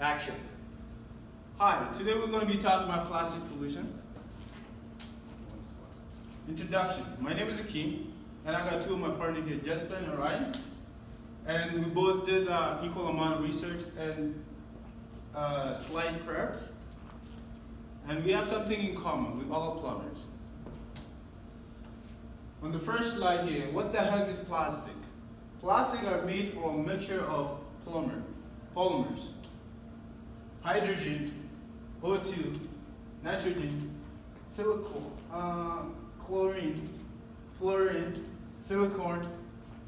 Action. Hi, today we're going to be talking about plastic pollution. Introduction. My name is Akeem, and I got two of my partners here, Justin and Ryan. And we both did equal amount of research and slide preps. And we have something in common, we're all plumbers. On the first slide here, what the heck is plastic? Plastic are made from a mixture of polymers, hydrogen, O2, nitrogen, silicone, chlorine, fluorine, silicone,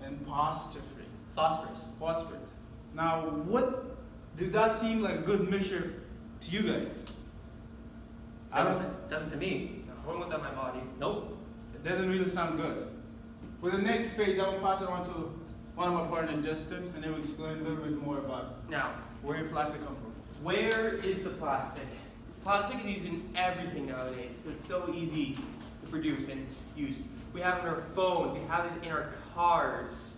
and Phosphorus. phosphorus. Now, what did that seem like a good mixture to you guys? Doesn't to me. One without my body. Nope. It doesn't really sound good. For the next page, I'm gonna pass it on to one of my partners, Justin, and then we'll explain a little bit more about Now, where your plastic comes from. where is the plastic? Plastic is used in everything nowadays. So it's so easy to produce and use. We have it in our phones, we have it in our cars.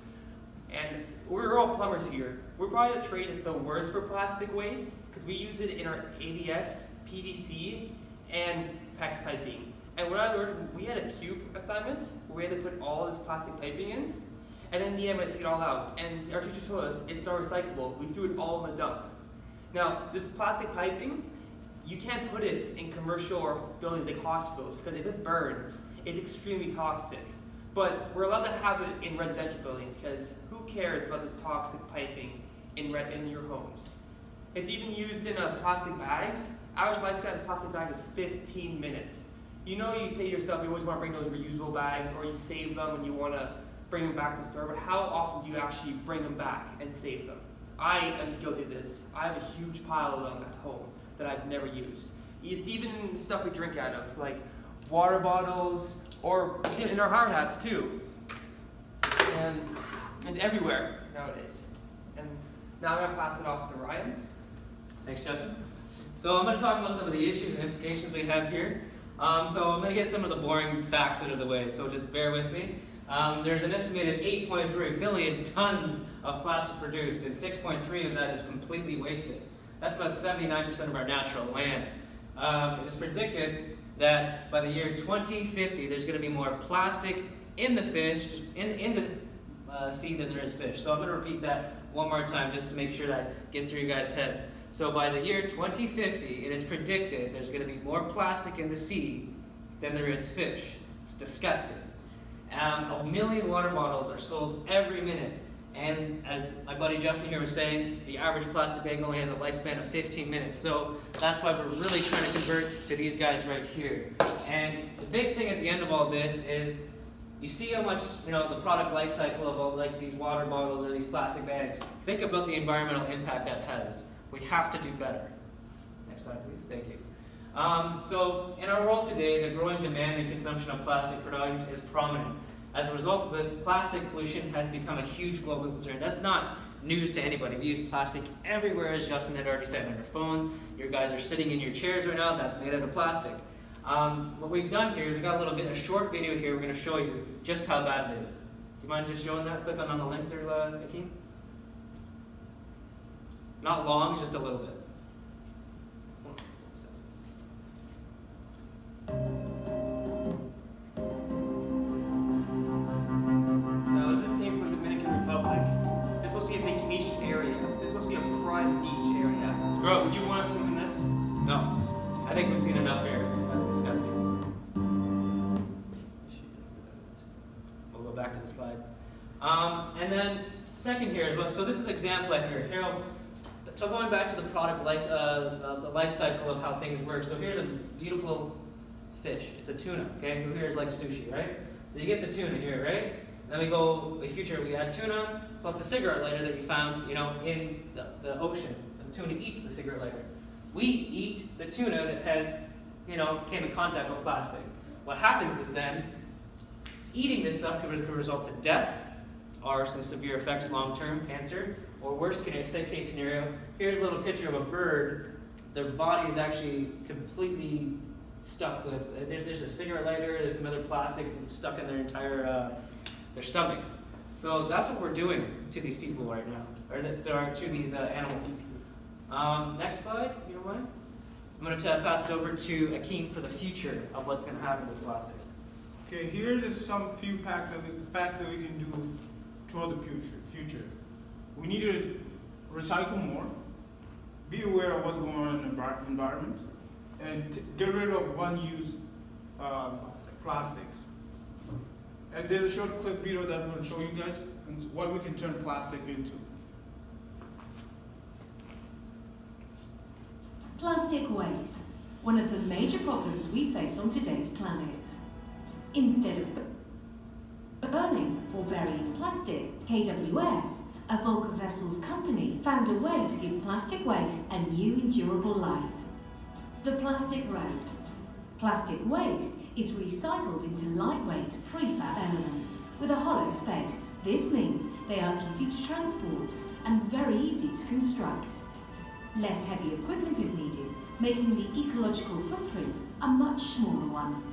And we're all plumbers here. We're probably the trade that's the worst for plastic waste because we use it in our ABS, PVC, and PEX piping. And what I learned, we had a cube assignment where we had to put all this plastic piping in. And in the end, we had to take it all out. And our teacher told us it's not recyclable. We threw it all in the dump. Now, this plastic piping, you can't put it in commercial or buildings like hospitals because if it burns, it's extremely toxic. But we're allowed to have it in residential buildings because who cares about this toxic piping in your homes? It's even used in plastic bags. Average lifespan of a plastic bag is 15 minutes. You know, you say to yourself, you always want to bring those reusable bags or you save them and you want to bring them back to the store, but how often do you actually bring them back and save them? I am guilty of this. I have a huge pile of them at home that I've never used. It's even in the stuff we drink out of, like water bottles, or it's in our hard hats too. And it's everywhere nowadays. And now I'm going to pass it off to Ryan. Thanks, Justin. So I'm going to talk about some of the issues and implications we have here. So I'm going to get some of the boring facts out of the way, so just bear with me. There's an estimated 8.3 billion tons of plastic produced, and 6.3 of that is completely wasted. That's about 79% of our natural land. It is predicted that by the year 2050, there's going to be more plastic in the fish, in the sea than there is fish. So I'm going to repeat that one more time just to make sure that gets through you guys' heads. So by the year 2050, it is predicted there's going to be more plastic in the sea than there is fish. It's disgusting. 1 million water bottles are sold every minute. And as my buddy Justin here was saying, the average plastic bag only has a lifespan of 15 minutes. So that's why we're really trying to convert to these guys right here. And the big thing at the end of all this is, you see how much, the product life cycle of all like these water bottles or these plastic bags. Think about the environmental impact that has. We have to do better. Next slide, please. Thank you. So in our world today, the growing demand and consumption of plastic products is prominent. As a result of this, plastic pollution has become a huge global concern. That's not news to anybody. We use plastic everywhere, as Justin had already said, on our phones. You guys are sitting in your chairs right now. That's made out of plastic. What we've done here is we've got a short video here. We're going to show you just how bad it is. Do you mind just showing that? Click on the link there, Akeem. Not long, just a little bit. Now, this came from the Dominican Republic. This is supposed to be a vacation area. This is supposed to be a prime beach area. It's gross. Do you want to swim in this? No. I think we've seen enough here. That's disgusting. We'll go back to the slide. And then second here as well. So this is an example here. So going back to the product life, the life cycle of how things work. So here's a beautiful fish. It's a tuna. Okay, who here is like sushi, right? So you get the tuna here, right? Then we add tuna plus a cigarette lighter that you found, in the ocean. The tuna eats the cigarette lighter. We eat the tuna that has, came in contact with plastic. What happens is then, eating this stuff could result to death or some severe effects, long-term cancer, or worst case scenario. Here's a little picture of a bird. Their body is actually completely stuck with. There's a cigarette lighter. There's some other plastics stuck in their entire their stomach. So that's what we're doing to these people right now, or to these animals. Next slide, if you don't mind. I'm going to pass it over to Akeem for the future of what's going to happen with plastic. Okay, here's just some few facts that we can do toward the future. We need to recycle more, be aware of what's going on in the environment, and get rid of one-use plastics. And there's a short clip video that I'm going to show you guys what we can turn plastic into. Plastic waste, one of the major problems we face on today's planet. Instead of burning or burying plastic, KWS, a Volker Vessels company, found a way to give plastic waste a new endurable life. The Plastic Road. Plastic waste is recycled into lightweight prefab elements with a hollow space. This means they are easy to transport and very easy to construct. Less heavy equipment is needed, making the ecological footprint a much smaller one.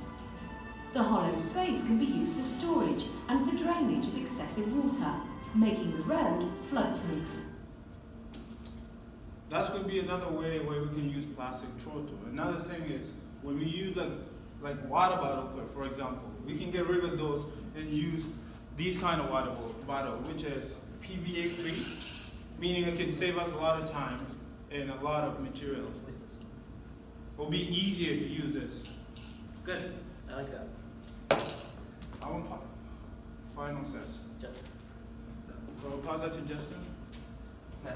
The hollow space can be used for storage and for drainage of excessive water, making the road flood-proof. That's going to be another way where we can use plastic toward to. Another thing is when we use like water bottle, for example, we can get rid of those and use these kind of water bottle, which is PBA free, meaning it can save us a lot of time and a lot of materials. It'll be easier to use this. Good. I like that. Our final says. Justin. So I'll pass that to Justin. Now,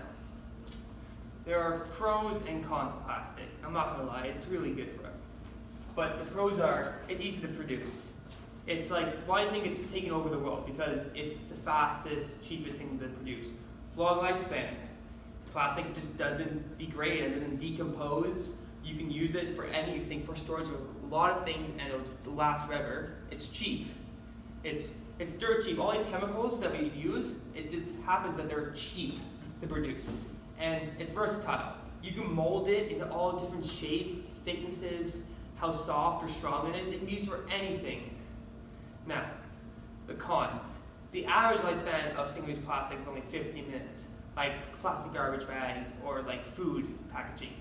there are pros and cons of plastic. I'm not gonna lie, it's really good for us. But the pros are, it's easy to produce. It's like, why do you think it's taken over the world? Because it's the fastest, cheapest thing to produce. Long lifespan. Plastic just doesn't degrade, it doesn't decompose. You can use it for anything, for storage of a lot of things, and it'll last forever. It's cheap. It's dirt cheap. All these chemicals that we use, it just happens that they're cheap to produce. And it's versatile. You can mold it into all different shapes, thicknesses, how soft or strong it is. It can be used for anything. Now, the cons. The average lifespan of single-use plastic is only 15 minutes, like plastic garbage bags or like food packaging.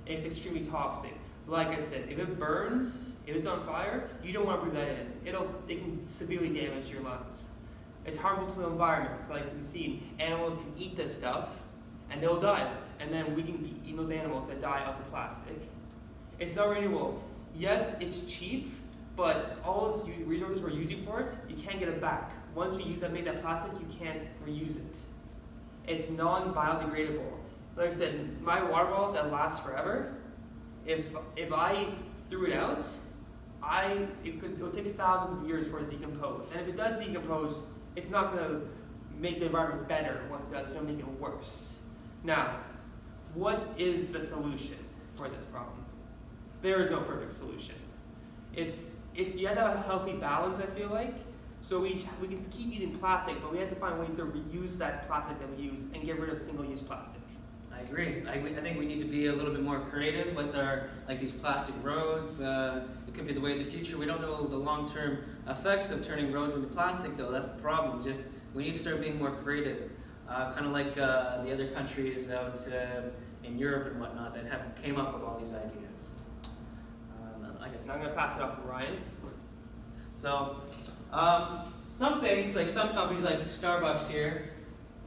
It's extremely toxic. Like I said, if it burns, if it's on fire, you don't want to breathe that in. It can severely damage your lungs. It's harmful to the environment. Like we've seen, animals can eat this stuff, and they'll die of it. And then we can be eating those animals that die of the plastic. It's not renewable. Yes, it's cheap, but all those resources we're using for it, you can't get it back. Once we made that plastic, you can't reuse it. It's non-biodegradable. Like I said, my water bottle that lasts forever, if I threw it out, it'll take thousands of years for it to decompose. And if it does decompose, it's not going to make the environment better once it does, it's going to make it worse. Now, what is the solution for this problem? There is no perfect solution. You have to have a healthy balance, I feel like. So we can keep using plastic, but we have to find ways to reuse that plastic that we use and get rid of single-use plastic. I agree. I think we need to be a little bit more creative with our, like these plastic roads. It could be the way of the future. We don't know the long-term effects of turning roads into plastic, though. That's the problem. Just we need to start being more creative, kind of like the other countries out in Europe and whatnot that have came up with all these ideas. I guess. Now I'm going to pass it off to Ryan. So, some things, like some companies like Starbucks here,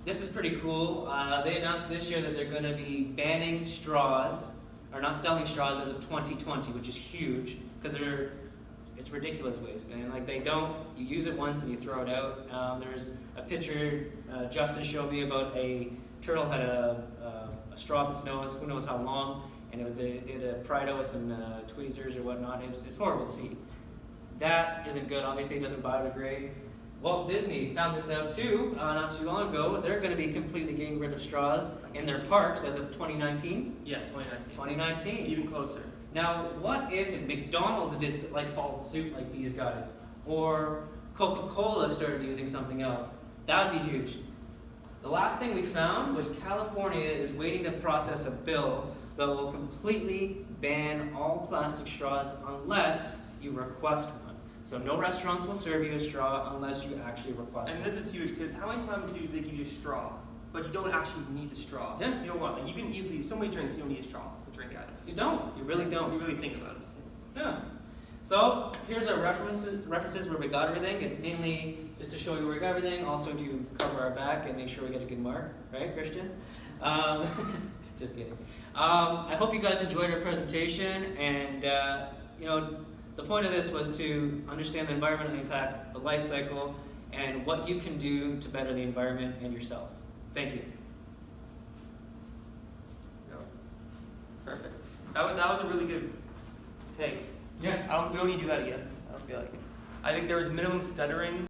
this is pretty cool. They announced this year that they're going to be banning straws, or not selling straws as of 2020, which is huge, because it's ridiculous waste. And like you use it once and you throw it out. There's a picture Justin showed me about a turtle had a straw in its nose, who knows how long, and they had pried out with some tweezers or whatnot. It's horrible to see. That isn't good. Obviously, it doesn't biodegrade. Walt Disney found this out too, not too long ago. They're going to be completely getting rid of straws in their parks as of 2019. Yeah, 2019. 2019. Even closer. Now, what if McDonald's did follow suit like these guys, or Coca-Cola started using something else? That would be huge. The last thing we found was California is waiting to process a bill that will completely ban all plastic straws unless you request one. So no restaurants will serve you a straw unless you actually request one. And this is huge because how many times do they give you a straw? but you don't actually need the straw. Yeah. You don't want, like, you can easily, so many drinks you don't need a straw to drink out of. You don't. You really don't. You really think about it. Yeah. So here's our references where we got everything. It's mainly just to show you where we got everything, also to cover our back and make sure we get a good mark, right, Christian? Just kidding. I hope you guys enjoyed our presentation, and you know, the point of this was to understand the environmental impact, the life cycle, and what you can do to better the environment and yourself. Thank you. No. Perfect. That was a really good take. Yeah. We don't need to do that again. I don't feel like. I think there was minimum stuttering